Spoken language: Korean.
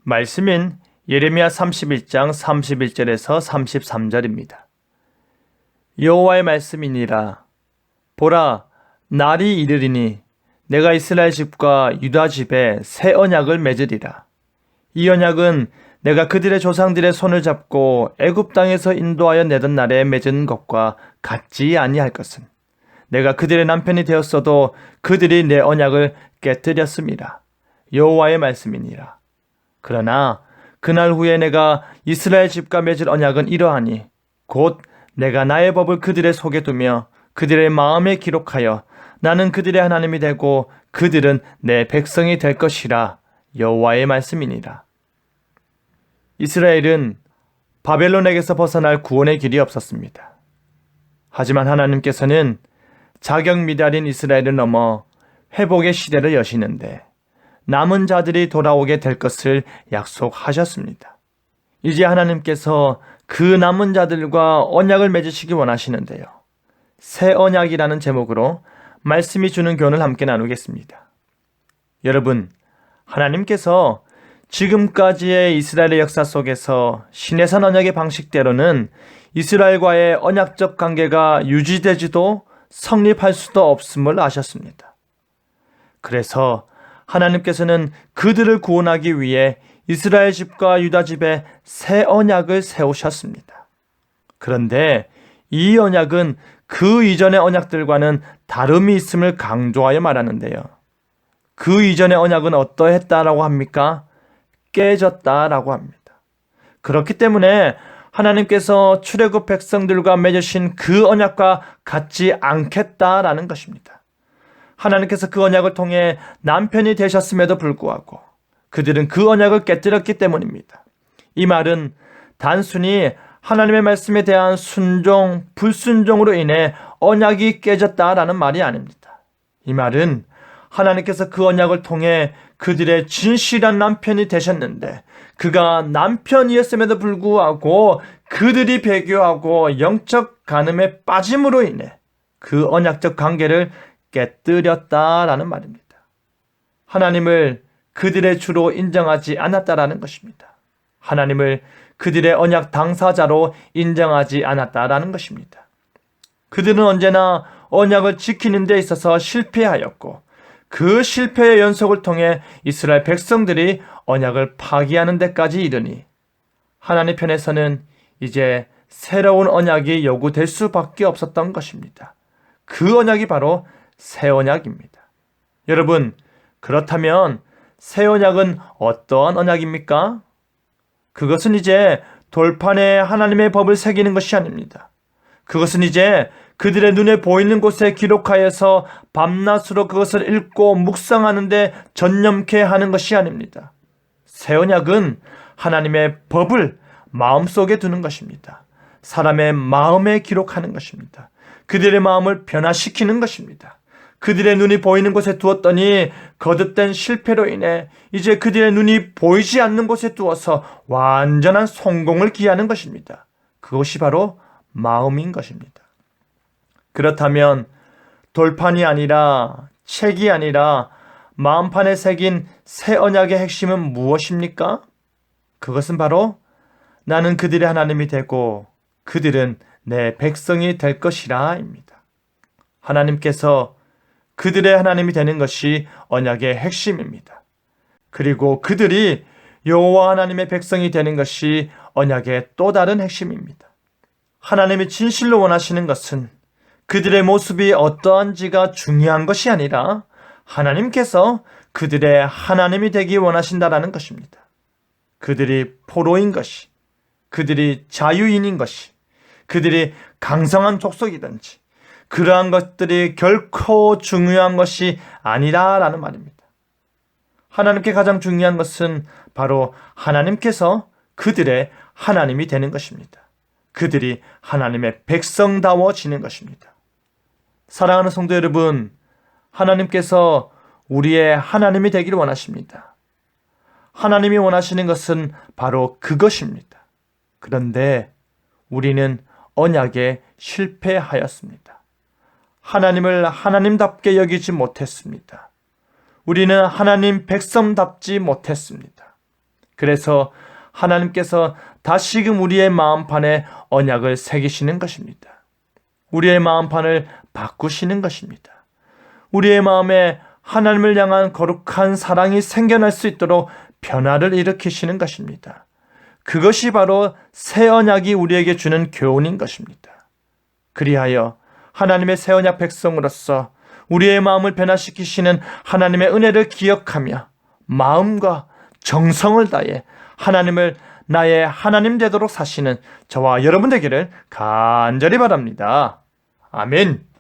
말씀인 예레미야 31장 31절에서 33절입니다. 여호와의 말씀이니라. 보라, 날이 이르리니 내가 이스라엘 집과 유다 집에 새 언약을 맺으리라. 이 언약은 내가 그들의 조상들의 손을 잡고 애굽 땅에서 인도하여 내던 날에 맺은 것과 같지 아니할 것은 내가 그들의 남편이 되었어도 그들이 내 언약을 깨뜨렸음이라. 여호와의 말씀이니라. 그러나 그날 후에 내가 이스라엘 집과 맺을 언약은 이러하니 곧 내가 나의 법을 그들의 속에 두며 그들의 마음에 기록하여 나는 그들의 하나님이 되고 그들은 내 백성이 될 것이라. 여호와의 말씀이니라. 이스라엘은 바벨론에게서 벗어날 구원의 길이 없었습니다. 하지만 하나님께서는 자격 미달인 이스라엘을 넘어 회복의 시대를 여시는데 남은 자들이 돌아오게 될 것을 약속하셨습니다. 이제 하나님께서 그 남은 자들과 언약을 맺으시기 원하시는데요. 새 언약이라는 제목으로 말씀이 주는 교훈을 함께 나누겠습니다. 여러분, 하나님께서 지금까지의 이스라엘의 역사 속에서 시내산 언약의 방식대로는 이스라엘과의 언약적 관계가 유지되지도 성립할 수도 없음을 아셨습니다. 그래서 하나님께서는 그들을 구원하기 위해 이스라엘 집과 유다 집에 새 언약을 세우셨습니다. 그런데 이 언약은 그 이전의 언약들과는 다름이 있음을 강조하여 말하는데요. 그 이전의 언약은 어떠했다라고 합니까? 깨졌다라고 합니다. 그렇기 때문에 하나님께서 출애굽 백성들과 맺으신 그 언약과 같지 않겠다라는 것입니다. 하나님께서 그 언약을 통해 남편이 되셨음에도 불구하고 그들은 그 언약을 깨뜨렸기 때문입니다. 이 말은 단순히 하나님의 말씀에 대한 순종, 불순종으로 인해 언약이 깨졌다라는 말이 아닙니다. 이 말은 하나님께서 그 언약을 통해 그들의 진실한 남편이 되셨는데 그가 남편이었음에도 불구하고 그들이 배교하고 영적 간음에 빠짐으로 인해 그 언약적 관계를 깨뜨렸다라는 말입니다. 하나님을 그들의 주로 인정하지 않았다라는 것입니다. 하나님을 그들의 언약 당사자로 인정하지 않았다라는 것입니다. 그들은 언제나 언약을 지키는 데 있어서 실패하였고 그 실패의 연속을 통해 이스라엘 백성들이 언약을 파기하는 데까지 이르니 하나님 편에서는 이제 새로운 언약이 요구될 수밖에 없었던 것입니다. 그 언약이 바로 새 언약입니다. 여러분, 그렇다면 새 언약은 어떠한 언약입니까? 그것은 이제 돌판에 하나님의 법을 새기는 것이 아닙니다. 그것은 이제 그들의 눈에 보이는 곳에 기록하여서 밤낮으로 그것을 읽고 묵상하는데 전념케 하는 것이 아닙니다. 새 언약은 하나님의 법을 마음속에 두는 것입니다. 사람의 마음에 기록하는 것입니다. 그들의 마음을 변화시키는 것입니다. 그들의 눈이 보이는 곳에 두었더니 거듭된 실패로 인해 이제 그들의 눈이 보이지 않는 곳에 두어서 완전한 성공을 기하는 것입니다. 그것이 바로 마음인 것입니다. 그렇다면 돌판이 아니라 책이 아니라 마음판에 새긴 새 언약의 핵심은 무엇입니까? 그것은 바로 나는 그들의 하나님이 되고 그들은 내 백성이 될 것이라 입니다. 하나님께서 그들의 하나님이 되는 것이 언약의 핵심입니다. 그리고 그들이 여호와 하나님의 백성이 되는 것이 언약의 또 다른 핵심입니다. 하나님이 진실로 원하시는 것은 그들의 모습이 어떠한지가 중요한 것이 아니라 하나님께서 그들의 하나님이 되기 원하신다라는 것입니다. 그들이 포로인 것이, 그들이 자유인인 것이, 그들이 강성한 족속이든지 그러한 것들이 결코 중요한 것이 아니라라는 말입니다. 하나님께 가장 중요한 것은 바로 하나님께서 그들의 하나님이 되는 것입니다. 그들이 하나님의 백성다워지는 것입니다. 사랑하는 성도 여러분, 하나님께서 우리의 하나님이 되기를 원하십니다. 하나님이 원하시는 것은 바로 그것입니다. 그런데 우리는 언약에 실패하였습니다. 하나님을 하나님답게 여기지 못했습니다. 우리는 하나님 백성답지 못했습니다. 그래서 하나님께서 다시금 우리의 마음판에 언약을 새기시는 것입니다. 우리의 마음판을 바꾸시는 것입니다. 우리의 마음에 하나님을 향한 거룩한 사랑이 생겨날 수 있도록 변화를 일으키시는 것입니다. 그것이 바로 새 언약이 우리에게 주는 교훈인 것입니다. 그리하여 하나님의 새 언약 백성으로서 우리의 마음을 변화시키시는 하나님의 은혜를 기억하며 마음과 정성을 다해 하나님을 나의 하나님 되도록 사시는 저와 여러분 되기를 간절히 바랍니다. 아멘.